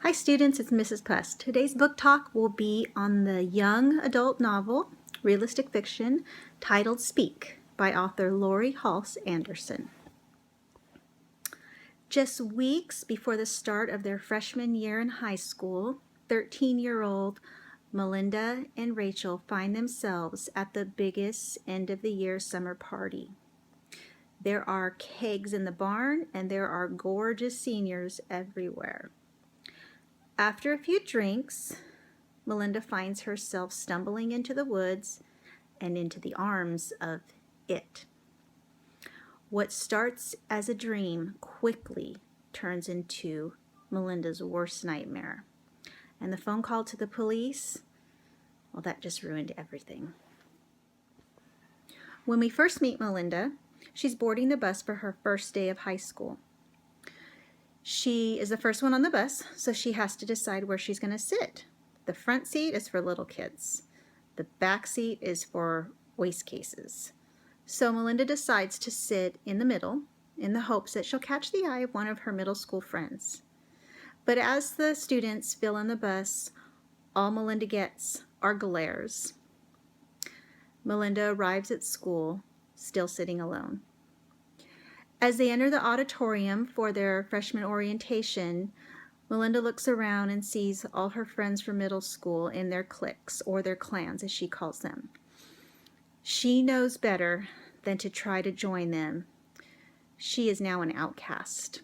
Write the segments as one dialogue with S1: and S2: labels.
S1: Hi students, it's Mrs. Puss. Today's book talk will be on the young adult novel, realistic fiction, titled Speak by author Laurie Halse Anderson. Just weeks before the start of their freshman year in high school, 13-year-old Melinda and Rachel find themselves at the biggest end-of-the-year summer party. There are kegs in the barn and there are gorgeous seniors everywhere. After a few drinks, Melinda finds herself stumbling into the woods and into the arms of it. What starts as a dream quickly turns into Melinda's worst nightmare. And the phone call to the police, well, that just ruined everything. When we first meet Melinda, she's boarding the bus for her first day of high school. She is the first one on the bus, so she has to decide where she's going to sit. The front seat is for little kids. The back seat is for waist cases. So Melinda decides to sit in the middle in the hopes that she'll catch the eye of one of her middle school friends. But as the students fill in the bus, all Melinda gets are glares. Melinda arrives at school, still sitting alone. As they enter the auditorium for their freshman orientation, Melinda looks around and sees all her friends from middle school in their cliques, or their clans as she calls them. She knows better than to try to join them. She is now an outcast.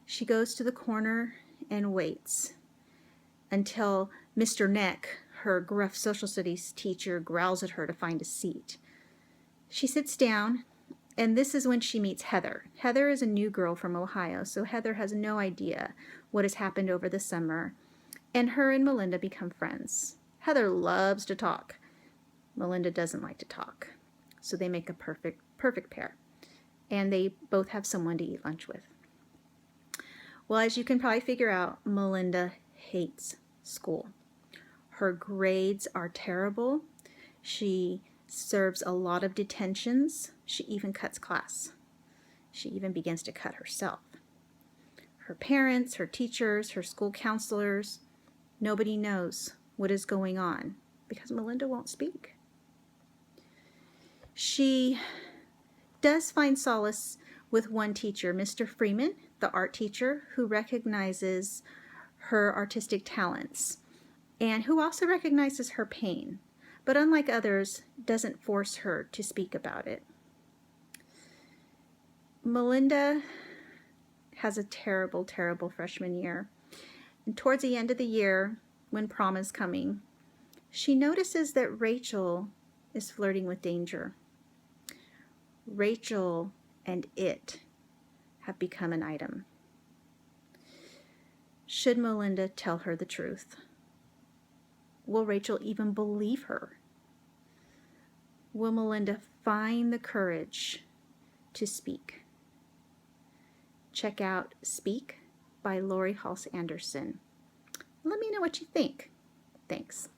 S1: She goes to the corner and waits until Mr. Neck, her gruff social studies teacher, growls at her to find a seat. She sits down, and this is when she meets Heather. Heather is a new girl from Ohio, so Heather has no idea what has happened over the summer, and her and Melinda become friends. Heather loves to talk. Melinda doesn't like to talk, so they make a perfect pair, and they both have someone to eat lunch with. Well, as you can probably figure out, Melinda hates school. Her grades are terrible. She serves a lot of detentions. She even cuts class. She even begins to cut herself. Her parents, her teachers, her school counselors, nobody knows what is going on because Melinda won't speak. She does find solace with one teacher, Mr. Freeman, the art teacher, who recognizes her artistic talents and who also recognizes her pain, but unlike others, doesn't force her to speak about it. Melinda has a terrible, terrible freshman year. And towards the end of the year, when prom is coming, she notices that Rachel is flirting with danger. Rachel and it have become an item. Should Melinda tell her the truth? Will Rachel even believe her? Will Melinda find the courage to speak? Check out Speak by Laurie Halse Anderson. Let me know what you think. Thanks.